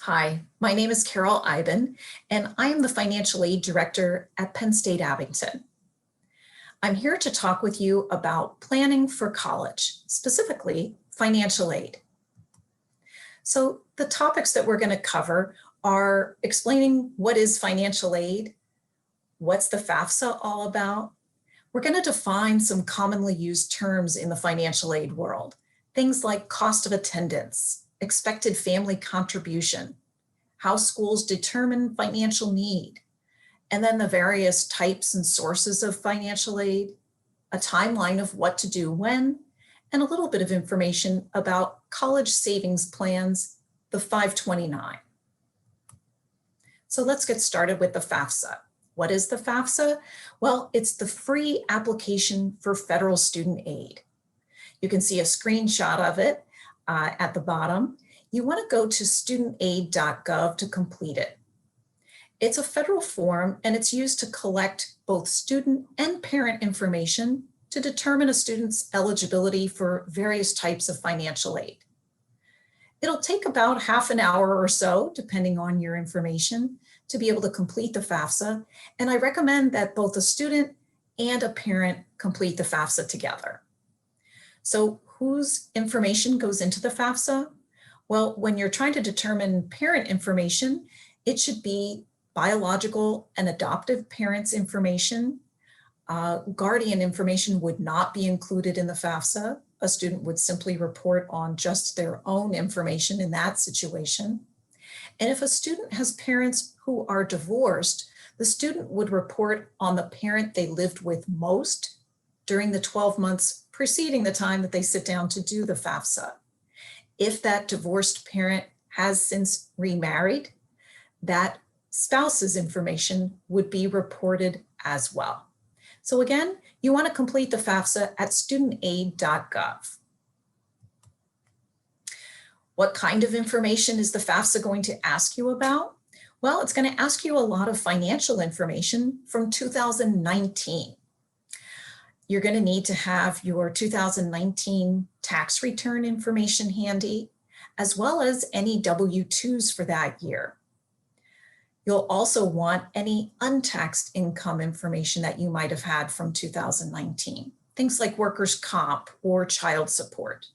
Hi, my name is Carole Eiben, and I am the Financial Aid Director at Penn State Abington. I'm here to talk with you about planning for college, specifically financial aid. So the topics that we're going to cover are explaining what is financial aid, what's the FAFSA all about. We're going to define some commonly used terms in the financial aid world, things like cost of attendance, expected family contribution, how schools determine financial need, and then the various types and sources of financial aid, a timeline of what to do when, and a little bit of information about college savings plans, the 529. So let's get started with the FAFSA. What is the FAFSA? Well, it's the free application for federal student aid. You can see a screenshot of it at the bottom. You want to go to studentaid.gov to complete it. It's a federal form and it's used to collect both student and parent information to determine a student's eligibility for various types of financial aid. It'll take about half an hour or so, depending on your information, to be able to complete the FAFSA. And I recommend that both a student and a parent complete the FAFSA together. So whose information goes into the FAFSA? Well, when you're trying to determine parent information, it should be biological and adoptive parents' information. Guardian information would not be included in the FAFSA. A student would simply report on just their own information in that situation. And if a student has parents who are divorced, the student would report on the parent they lived with most during the 12 months preceding the time that they sit down to do the FAFSA. If that divorced parent has since remarried, that spouse's information would be reported as well. So again, you want to complete the FAFSA at studentaid.gov. What kind of information is the FAFSA going to ask you about? Well, it's going to ask you a lot of financial information from 2019. You're going to need to have your 2019 tax return information handy, as well as any W-2s for that year. You'll also want any untaxed income information that you might have had from 2019, things like workers' comp or child support.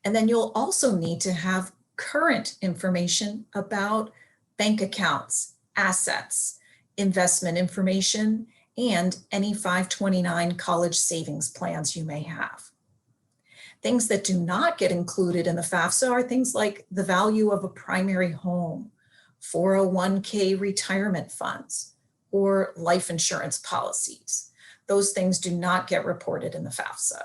And then you'll also need to have current information about bank accounts, assets, investment information, and any 529 college savings plans you may have. Things that do not get included in the FAFSA are things like the value of a primary home, 401k retirement funds, or life insurance policies. Those things do not get reported in the FAFSA.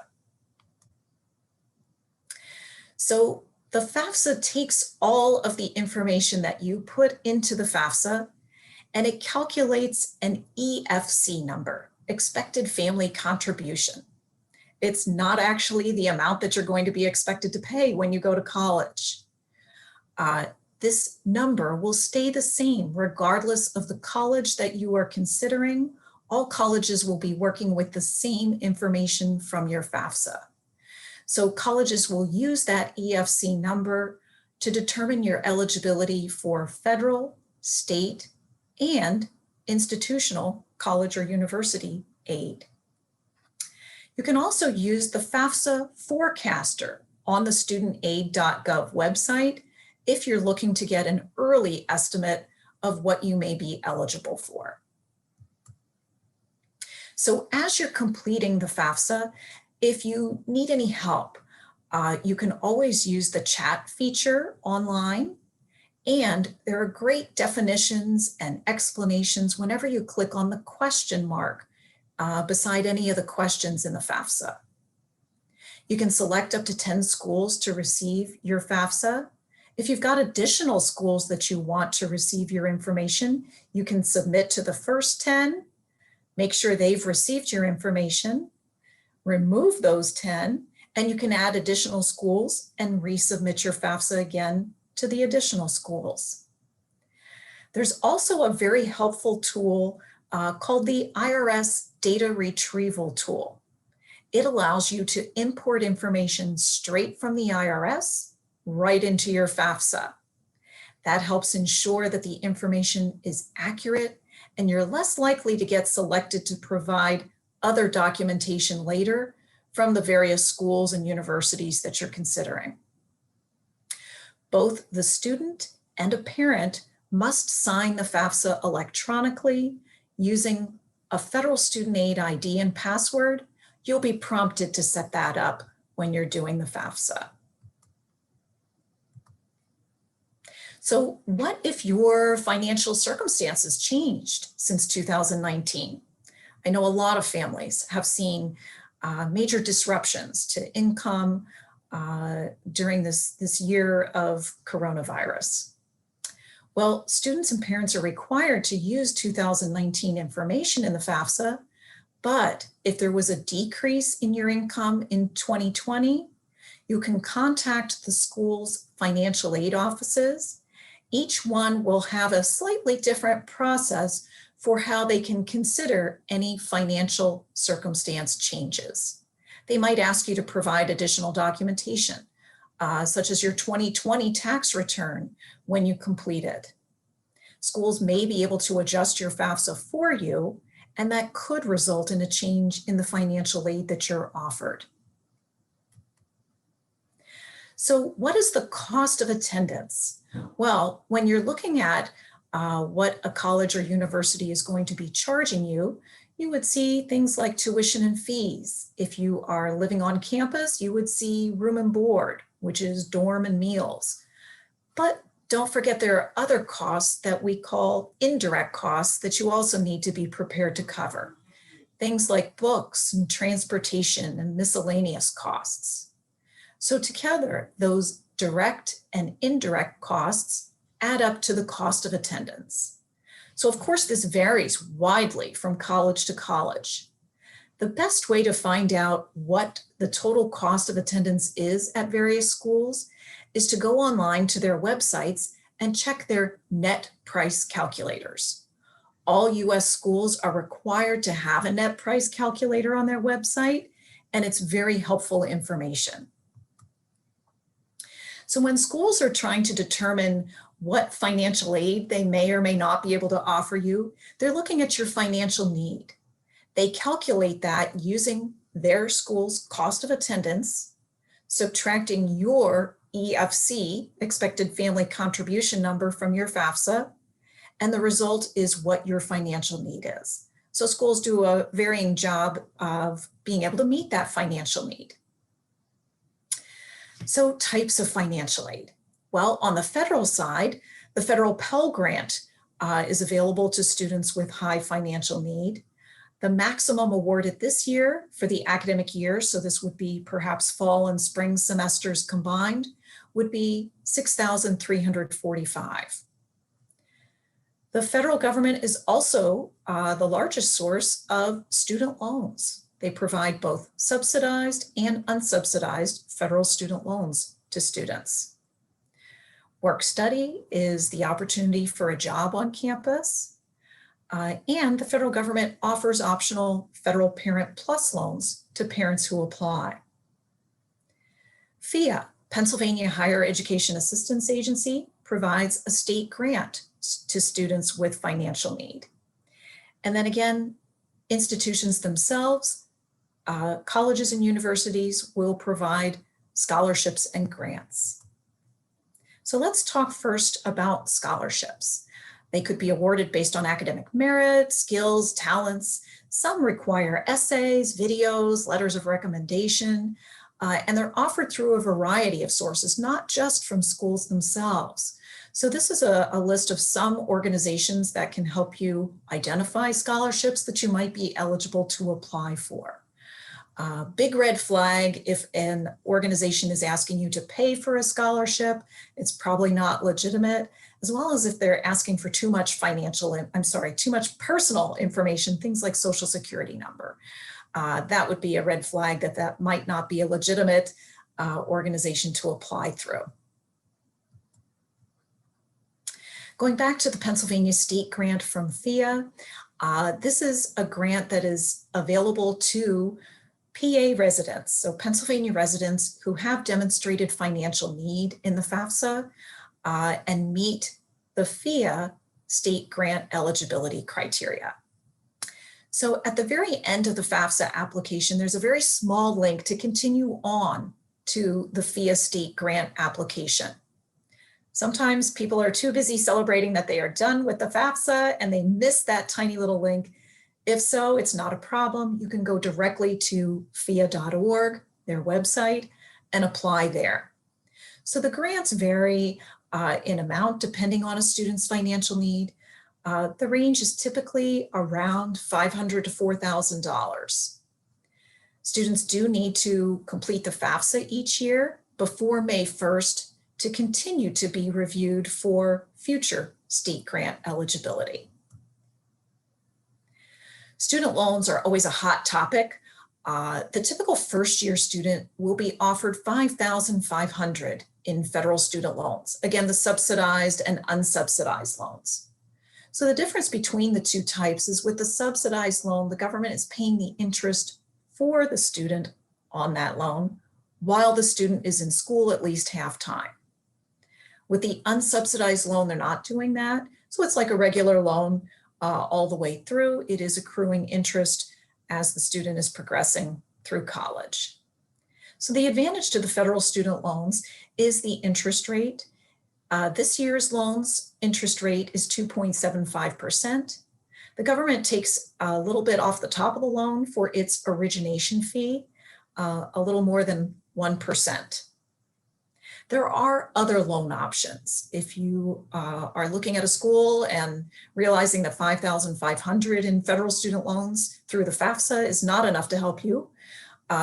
So the FAFSA takes all of the information that you put into the FAFSA and it calculates an EFC number, expected family contribution. It's not actually the amount that you're going to be expected to pay when you go to college. This number will stay the same regardless of the college that you are considering. All colleges will be working with the same information from your FAFSA. So colleges will use that EFC number to determine your eligibility for federal, state, and institutional college or university aid. You can also use the FAFSA forecaster on the studentaid.gov website if you're looking to get an early estimate of what you may be eligible for. So as you're completing the FAFSA, if you need any help, you can always use the chat feature online. And there are great definitions and explanations whenever you click on the question mark beside any of the questions in the FAFSA. You can select up to 10 schools to receive your FAFSA. If you've got additional schools that you want to receive your information, you can submit to the first 10, make sure they've received your information, remove those 10, and you can add additional schools and resubmit your FAFSA again to the additional schools. There's also a very helpful tool called the IRS Data Retrieval Tool. It allows you to import information straight from the IRS right into your FAFSA. That helps ensure that the information is accurate and you're less likely to get selected to provide other documentation later from the various schools and universities that you're considering. Both the student and a parent must sign the FAFSA electronically using a federal student aid ID and password. You'll be prompted to set that up when you're doing the FAFSA. So what if your financial circumstances changed since 2019? I know a lot of families have seen major disruptions to income during this year of coronavirus. Well, students and parents are required to use 2019 information in the FAFSA, but if there was a decrease in your income in 2020, you can contact the school's financial aid offices. Each one will have a slightly different process for how they can consider any financial circumstance changes. They might ask you to provide additional documentation, such as your 2020 tax return when you complete it. Schools may be able to adjust your FAFSA for you, and that could result in a change in the financial aid that you're offered. So what is the cost of attendance? Well, when you're looking at what a college or university is going to be charging you, you would see things like tuition and fees. If you are living on campus, you would see room and board, which is dorm and meals. But don't forget there are other costs that we call indirect costs that you also need to be prepared to cover. Things like books and transportation and miscellaneous costs. So together, those direct and indirect costs add up to the cost of attendance. So of course, this varies widely from college to college. The best way to find out what the total cost of attendance is at various schools is to go online to their websites and check their net price calculators. All US schools are required to have a net price calculator on their website, and it's very helpful information. So when schools are trying to determine what financial aid they may or may not be able to offer you, they're looking at your financial need. They calculate that using their school's cost of attendance, subtracting your EFC, expected family contribution number, from your FAFSA, and the result is what your financial need is. So schools do a varying job of being able to meet that financial need. So types of financial aid. Well, on the federal side, the federal Pell Grant is available to students with high financial need. The maximum awarded this year for the academic year, so this would be perhaps fall and spring semesters combined, would be $6,345. The federal government is also the largest source of student loans. They provide both subsidized and unsubsidized federal student loans to students. Work study is the opportunity for a job on campus. And the federal government offers optional federal Parent Plus loans to parents who apply. FEA, Pennsylvania Higher Education Assistance Agency, provides a state grant to students with financial need. And then again, institutions themselves, colleges and universities will provide scholarships and grants. So let's talk first about scholarships. They could be awarded based on academic merit, skills, talents. Some require essays, videos, letters of recommendation, and they're offered through a variety of sources, not just from schools themselves. So this is a list of some organizations that can help you identify scholarships that you might be eligible to apply for. Big red flag if an organization is asking you to pay for a scholarship, it's probably not legitimate, as well as if they're asking for too much personal information, things like social security number. That would be a red flag that might not be a legitimate organization to apply through. Going back to the Pennsylvania State Grant from FEA, this is a grant that is available to PA residents, so Pennsylvania residents who have demonstrated financial need in the FAFSA. and meet the FIA state grant eligibility criteria. So at the very end of the FAFSA application, there's a very small link to continue on to the FIA state grant application. Sometimes people are too busy celebrating that they are done with the FAFSA and they miss that tiny little link. If so, it's not a problem. You can go directly to FIA.org, their website, and apply there. So the grants vary in amount depending on a student's financial need. The range is typically around $500 to $4,000. Students do need to complete the FAFSA each year before May 1st to continue to be reviewed for future state grant eligibility. Student loans are always a hot topic. The typical first-year student will be offered $5,500 in federal student loans. Again, the subsidized and unsubsidized loans. So the difference between the two types is with the subsidized loan, the government is paying the interest for the student on that loan while the student is in school at least half time. With the unsubsidized loan, they're not doing that. So it's like a regular loan all the way through. It is accruing interest as the student is progressing through college. So the advantage to the federal student loans is the interest rate. This year's loans interest rate is 2.75%. The government takes a little bit off the top of the loan for its origination fee, a little more than 1%. There are other loan options. If you are looking at a school and realizing that $5,500 in federal student loans through the FAFSA is not enough to help you,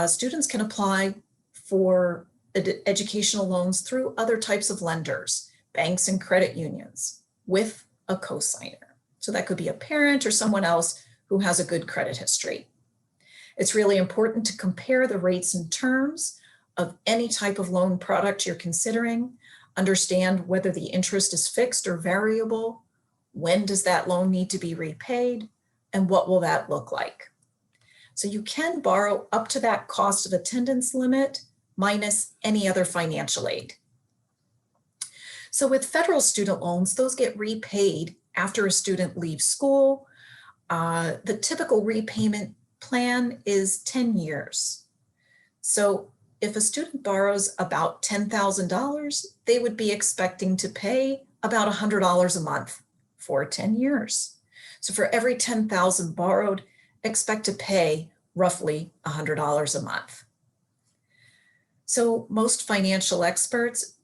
students can apply for educational loans through other types of lenders, banks and credit unions, with a cosigner. So that could be a parent or someone else who has a good credit history. It's really important to compare the rates and terms of any type of loan product you're considering, understand whether the interest is fixed or variable, when does that loan need to be repaid, and what will that look like. So you can borrow up to that cost of attendance limit minus any other financial aid. So with federal student loans, those get repaid after a student leaves school. The typical repayment plan is 10 years. So if a student borrows about $10,000, they would be expecting to pay about $100 a month for 10 years. So for every $10,000 borrowed, expect to pay roughly $100 a month. So most financial experts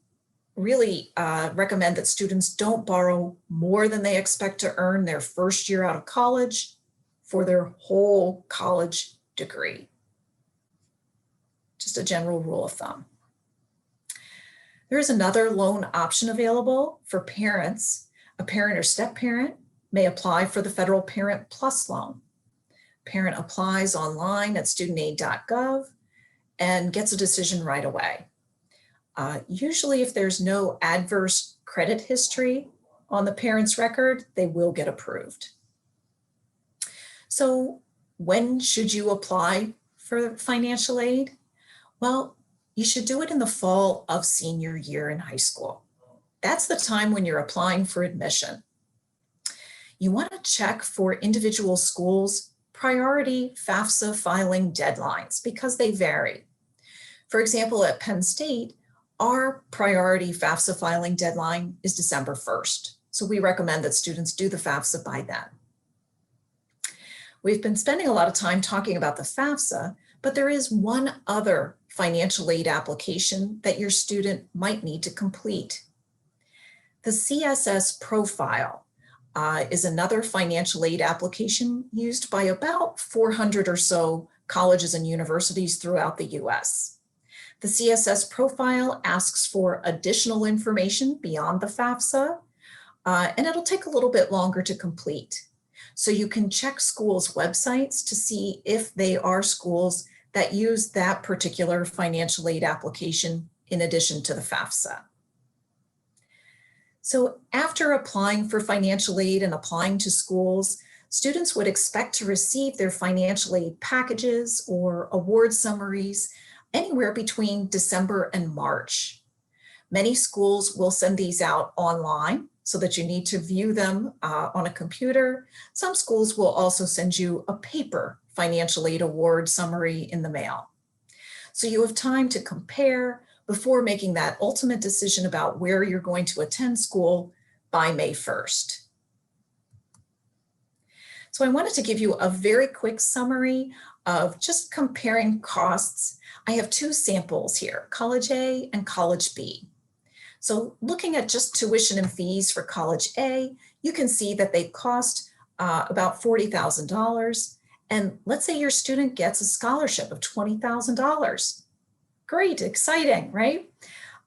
really recommend that students don't borrow more than they expect to earn their first year out of college for their whole college degree. Just a general rule of thumb. There is another loan option available for parents. A parent or step-parent may apply for the Federal Parent Plus loan. Parent applies online at studentaid.gov and gets a decision right away. Usually if there's no adverse credit history on the parent's record, they will get approved. So when should you apply for financial aid? Well, you should do it in the fall of senior year in high school. That's the time when you're applying for admission. You want to check for individual schools' priority FAFSA filing deadlines because they vary. For example, at Penn State, our priority FAFSA filing deadline is December 1st. So we recommend that students do the FAFSA by then. We've been spending a lot of time talking about the FAFSA, but there is one other financial aid application that your student might need to complete. The CSS profile is another financial aid application used by about 400 or so colleges and universities throughout the US. The CSS profile asks for additional information beyond the FAFSA, and it'll take a little bit longer to complete. So you can check schools' websites to see if they are schools that use that particular financial aid application in addition to the FAFSA. So after applying for financial aid and applying to schools, students would expect to receive their financial aid packages or award summaries anywhere between December and March. Many schools will send these out online so that you need to view them on a computer. Some schools will also send you a paper financial aid award summary in the mail. So you have time to compare before making that ultimate decision about where you're going to attend school by May 1st. So I wanted to give you a very quick summary of just comparing costs. I have two samples here, College A and College B. So looking at just tuition and fees for College A, you can see that they cost about $40,000. And let's say your student gets a scholarship of $20,000. Great, exciting, right?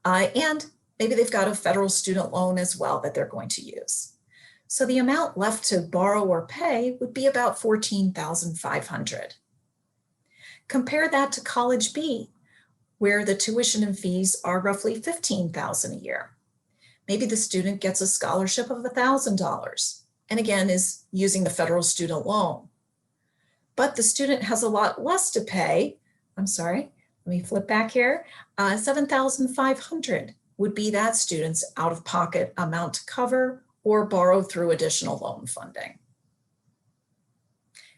And maybe they've got a federal student loan as well that they're going to use. So the amount left to borrow or pay would be about $14,500. Compare that to College B, where the tuition and fees are roughly $15,000 a year. Maybe the student gets a scholarship of $1,000 and again is using the federal student loan. But the student has a lot less to pay. I'm sorry, let me flip back here. $7,500 would be that student's out-of-pocket amount to cover or borrow through additional loan funding.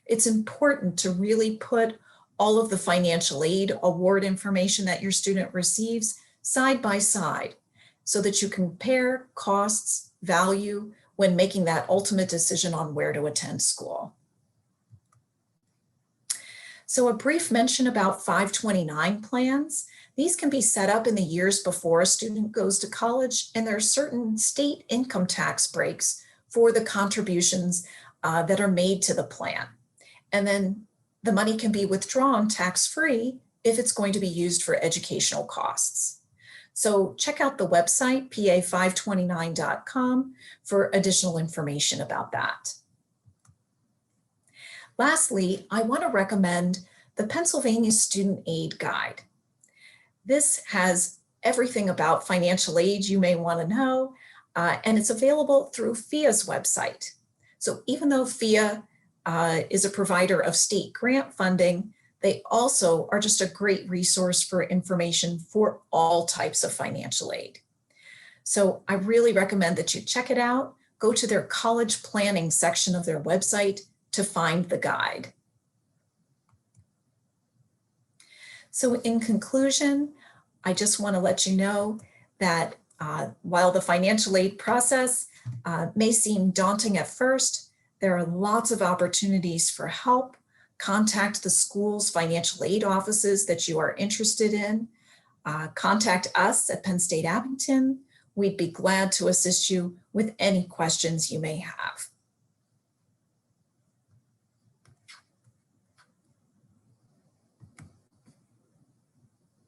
It's important to really put all of the financial aid award information that your student receives side by side so that you compare costs, value when making that ultimate decision on where to attend school. So a brief mention about 529 plans. These can be set up in the years before a student goes to college, and there are certain state income tax breaks for the contributions that are made to the plan. And then the money can be withdrawn tax-free if it's going to be used for educational costs. So check out the website, pa529.com, for additional information about that. Lastly, I want to recommend the Pennsylvania Student Aid Guide. This has everything about financial aid you may want to know, and it's available through FIA's website. So even though FIA is a provider of state grant funding, they also are just a great resource for information for all types of financial aid. So I really recommend that you check it out. Go to their college planning section of their website to find the guide. So in conclusion, I just want to let you know that while the financial aid process may seem daunting at first, there are lots of opportunities for help. Contact the school's financial aid offices that you are interested in. Contact us at Penn State Abington. We'd be glad to assist you with any questions you may have.